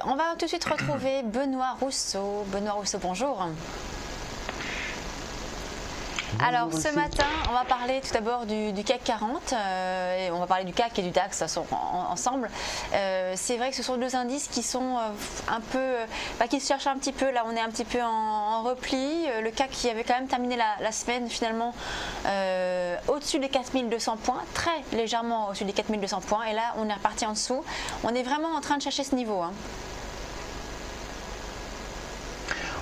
On va tout de suite retrouver Benoît Rousseau. Benoît Rousseau, bonjour. Alors ce matin, on va parler tout d'abord du CAC 40, et on va parler du CAC et du DAX ensemble. C'est vrai que ce sont deux indices qui sont un peu, qui se cherchent un petit peu. Là, on est un petit peu en repli. Le CAC qui avait quand même terminé la semaine finalement au-dessus des 4200 points, très légèrement au-dessus des 4200 points. Et là, on est reparti en dessous. On est vraiment en train de chercher ce niveau.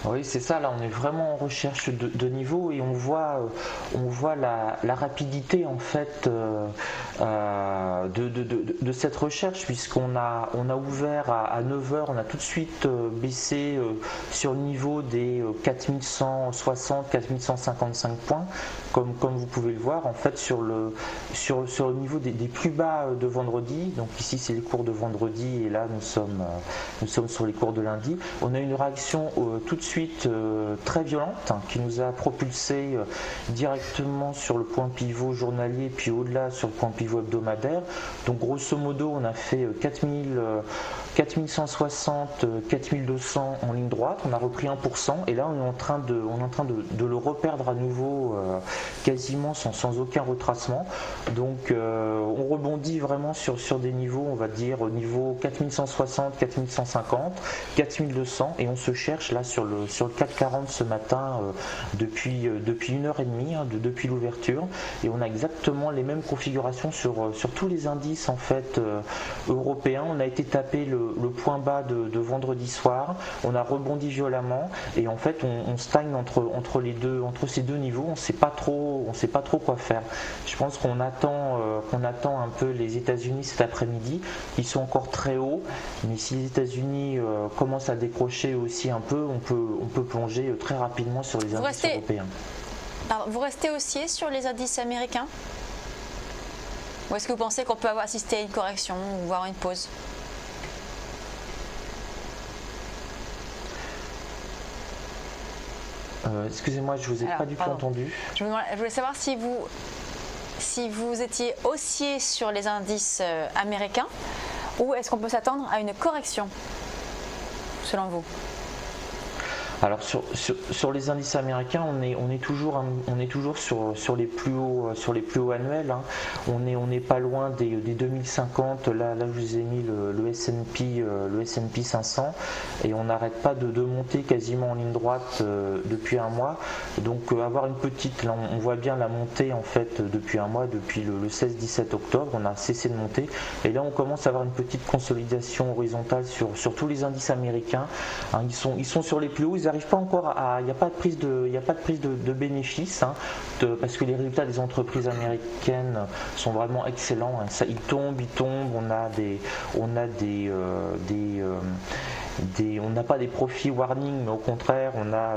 Oui, c'est ça, là on est vraiment en recherche de niveau et on voit la rapidité en fait de cette recherche, puisqu'on a ouvert à 9h, on a tout de suite baissé sur le niveau des 4160, 4155 points, comme vous pouvez le voir en fait sur le niveau des plus bas de vendredi. Donc ici c'est les cours de vendredi et là nous sommes sur les cours de lundi. On a une réaction tout de suite très violente qui nous a propulsé directement sur le point pivot journalier puis au-delà sur le point pivot hebdomadaire. Donc grosso modo on a fait 4160, 4200 en ligne droite, on a repris 1% et là on est en train de le reperdre à nouveau quasiment sans aucun retracement. Donc on rebondit vraiment sur des niveaux, on va dire au niveau 4160, 4150, 4200 et on se cherche là sur le CAC 40 ce matin depuis 1h30 depuis l'ouverture, et on a exactement les mêmes configurations sur tous les indices en fait européens. On a été tapé le point bas de vendredi soir, on a rebondi violemment et en fait on stagne entre ces deux niveaux. On sait pas trop quoi faire. Je pense qu'on attend un peu les États-Unis cet après-midi, qui sont encore très hauts, mais si les États-Unis commencent à décrocher aussi un peu, on peut plonger très rapidement sur les indices européens. Vous restez haussier sur les indices américains, ou est-ce que vous pensez qu'on peut assister à une correction ou voir une pause? Excusez-moi, je vous ai pas du tout entendu. Je voulais savoir si vous étiez haussier sur les indices américains, ou est-ce qu'on peut s'attendre à une correction selon vous? Alors sur les indices américains, on est toujours sur les plus hauts annuels. Hein. On n'est pas loin des 2050. Là je vous ai mis le S&P 500 et on n'arrête pas de monter quasiment en ligne droite depuis un mois. Donc avoir une petite, là on voit bien la montée en fait depuis un mois, depuis le 16-17 octobre, on a cessé de monter et là on commence à avoir une petite consolidation horizontale sur tous les indices américains. Hein, ils sont sur les plus hauts. N'arrive pas encore il n'y a pas de prise de bénéfices, hein, parce que les résultats des entreprises américaines sont vraiment excellents, hein. Ça, ils tombent, on n'a pas des profits warning, mais au contraire on a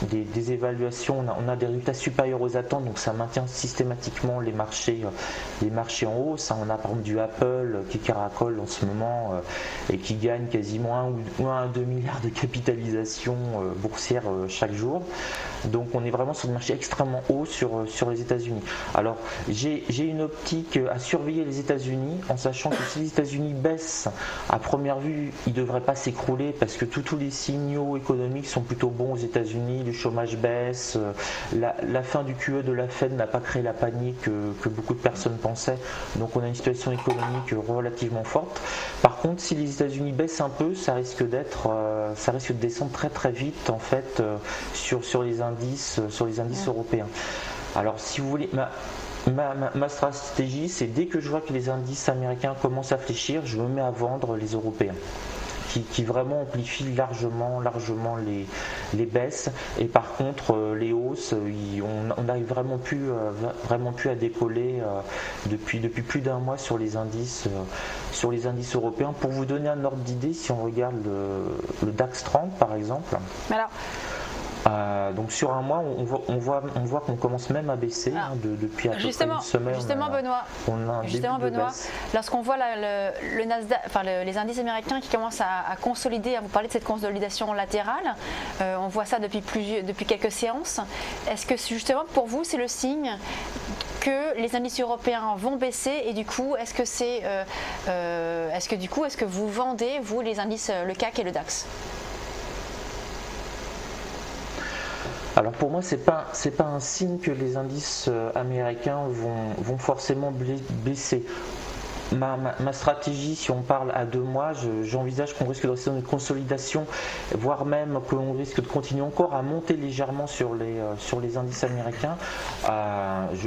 des évaluations, on a des résultats supérieurs aux attentes, donc ça maintient systématiquement les marchés en hausse, hein. On a par exemple du Apple qui caracole en ce moment et qui gagne quasiment 1 à 2 milliards de capitalisation boursière chaque jour. Donc on est vraiment sur des marchés extrêmement hauts sur les États-Unis. Alors j'ai une optique à surveiller les États-Unis, en sachant que si les États-Unis baissent, à première vue ils ne devraient pas s'écrouler, parce que tous les signaux économiques sont plutôt bons aux États-Unis. Le chômage baisse, la fin du QE de la Fed n'a pas créé la panique que beaucoup de personnes pensaient. Donc on a une situation économique relativement forte. Par contre, si les États-Unis baissent un peu, ça risque de descendre très très vite en fait sur les indices européens. Alors si vous voulez, ma stratégie, c'est dès que je vois que les indices américains commencent à fléchir, je me mets à vendre les européens, qui vraiment amplifient largement les baisses, et par contre les hausses, on n'arrive vraiment plus à décoller depuis plus d'un mois sur les indices européens. Pour vous donner un ordre d'idée, si on regarde le DAX 30 par exemple. Alors, donc sur un mois, on voit qu'on commence même à baisser depuis à peu près une semaine. Justement, Benoît, lorsqu'on voit le Nasdaq, les indices américains qui commencent à consolider, à vous parler de cette consolidation latérale, on voit ça depuis quelques séances. Est-ce que justement pour vous, c'est le signe que les indices européens vont baisser et du coup, est-ce que vous vendez, vous, les indices, le CAC et le DAX? Alors pour moi, c'est pas un signe que les indices américains vont forcément baisser. Ma stratégie, si on parle à 2 mois, j'envisage qu'on risque de rester dans une consolidation, voire même qu'on risque de continuer encore à monter légèrement sur les indices américains.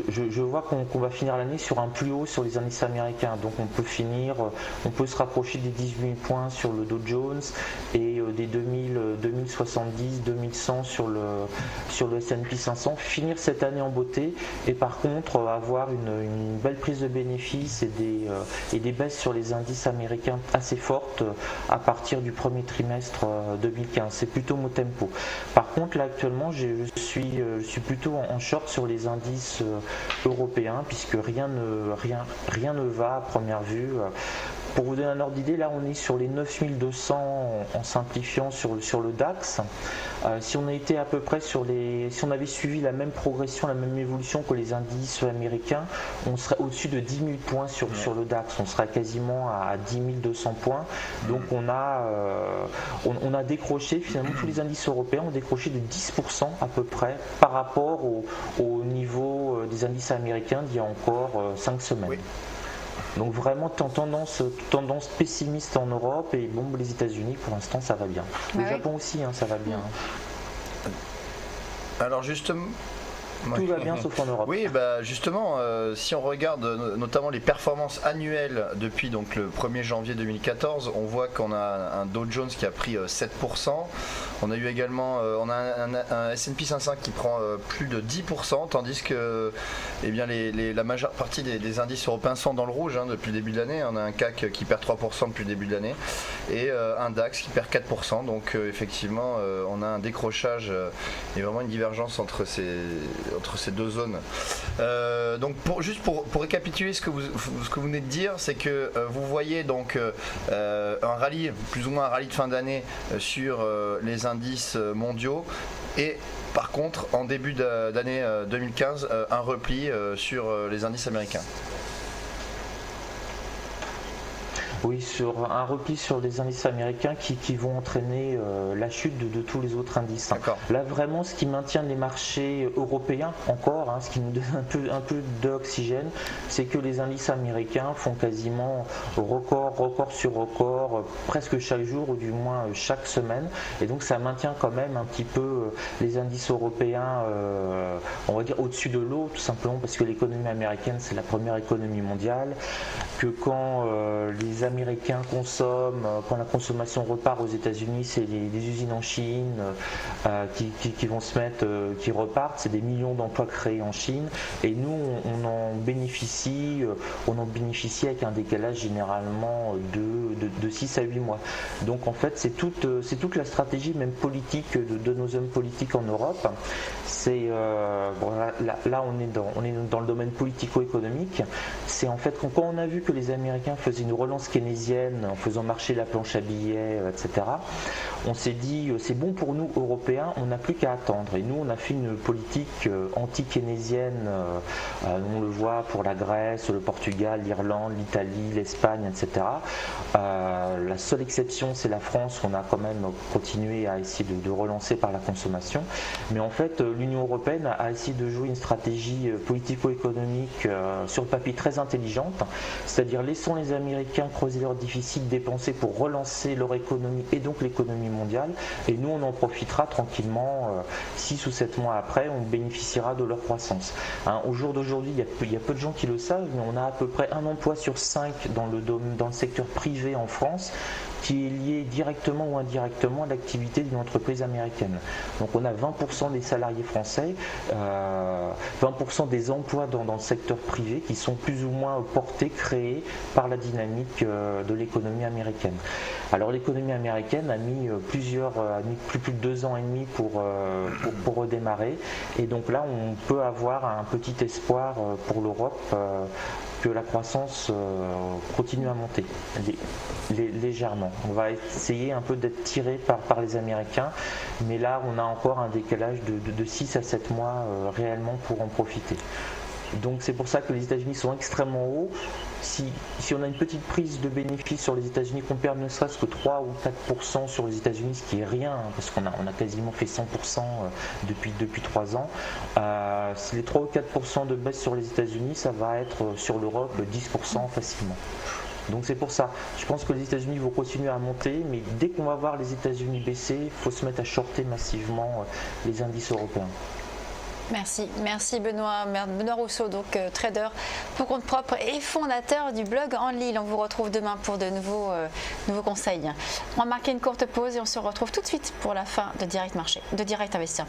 Je vois qu'on va finir l'année sur un plus haut sur les indices américains. Donc on peut se rapprocher des 18 000 points sur le Dow Jones et des 2070, 2100 sur le S&P 500. Finir cette année en beauté et par contre avoir une belle prise de bénéfices et des baisses sur les indices américains assez fortes à partir du premier trimestre 2015. C'est plutôt mon tempo. Par contre, là actuellement, je suis plutôt en short sur les indices européens puisque rien ne va à première vue. Pour vous donner un ordre d'idée, là on est sur les 9200 en simplifiant sur le DAX. Si on a été à peu près si on avait suivi la même progression, la même évolution que les indices américains, on serait au-dessus de 10 000 points sur le DAX. On serait quasiment à 10 200 points. Donc on a décroché, finalement tous les indices européens ont décroché de 10% à peu près par rapport au niveau des indices américains d'il y a encore 5 semaines. Oui. Donc vraiment tendance pessimiste en Europe et bon, les États-Unis pour l'instant ça va bien. Le Japon aussi ça va bien. Alors justement, tout va bien sauf en Europe. Oui, justement, si on regarde notamment les performances annuelles depuis donc le 1er janvier 2014, on voit qu'on a un Dow Jones qui a pris 7%. On a eu également un S&P 500 qui prend plus de 10%, tandis que la majeure partie des indices européens sont dans le rouge depuis le début de l'année. On a un CAC qui perd 3% depuis le début de l'année et un DAX qui perd 4%. Donc effectivement, on a un décrochage et vraiment une divergence entre ces deux zones. Donc pour récapituler ce que vous venez de dire, c'est que vous voyez donc un rallye, plus ou moins un rallye de fin d'année sur les indices mondiaux et par contre en début d'année 2015 un repli sur les indices américains. Oui, sur un repli sur les indices américains qui vont entraîner la chute de tous les autres indices. Là vraiment ce qui maintient les marchés européens encore, ce qui nous donne un peu d'oxygène, c'est que les indices américains font quasiment record sur record presque chaque jour ou du moins chaque semaine, et donc ça maintient quand même un petit peu les indices européens on va dire au-dessus de l'eau, tout simplement parce que l'économie américaine c'est la première économie mondiale, que quand les Américains consomment, quand la consommation repart aux États-Unis, c'est des usines en Chine qui vont se mettre, qui repartent, c'est des millions d'emplois créés en Chine, et nous on en bénéficie avec un décalage généralement de 6 à 8 mois. Donc en fait c'est toute la stratégie même politique de nos hommes politiques en Europe. C'est là on est dans le domaine politico-économique. C'est en fait quand on a vu que les Américains faisaient une relance keynésienne en faisant marcher la planche à billets, etc., on s'est dit c'est bon pour nous Européens, on n'a plus qu'à attendre. Et nous on a fait une politique anti-keynésienne, on le voit pour la Grèce, le Portugal, l'Irlande, l'Italie, l'Espagne, etc. La seule exception c'est la France, on a quand même continué à essayer de relancer par la consommation. Mais en fait l'Union européenne a essayé de jouer une stratégie politico-économique sur le papier très intelligente, c'est-à-dire laissons les Américains creuser leur déficit, dépenser pour relancer leur économie et donc l'économie mondiale, et nous on en profitera tranquillement 6 ou 7 mois après, on bénéficiera de leur croissance. Au jour d'aujourd'hui, il y a peu de gens qui le savent, mais on a à peu près un emploi sur 5 dans le secteur privé en France qui est lié directement ou indirectement à l'activité d'une entreprise américaine. Donc on a 20% des salariés français, 20% des emplois dans le secteur privé qui sont plus ou moins portés, créés par la dynamique de l'économie américaine. Alors l'économie américaine a mis plus de 2 ans et demi pour redémarrer, et donc là on peut avoir un petit espoir pour l'Europe que la croissance continue à monter légèrement. On va essayer un peu d'être tiré par les Américains, mais là on a encore un décalage de 6 à 7 mois réellement pour en profiter. Donc c'est pour ça que les États-Unis sont extrêmement hauts. Si on a une petite prise de bénéfice sur les États-Unis, qu'on perd ne serait-ce que 3 ou 4% sur les États-Unis, ce qui est rien, parce qu'on a quasiment fait 100% depuis 3 ans. Si les 3 ou 4% de baisse sur les États-Unis, ça va être sur l'Europe 10% facilement. Donc c'est pour ça, je pense que les États-Unis vont continuer à monter, mais dès qu'on va voir les États-Unis baisser, il faut se mettre à shorter massivement les indices européens. Merci Benoît Rousseau, donc trader pour compte propre et fondateur du blog En Lille. On vous retrouve demain pour de nouveaux conseils. On va marquer une courte pause et on se retrouve tout de suite pour la fin de Direct Investir.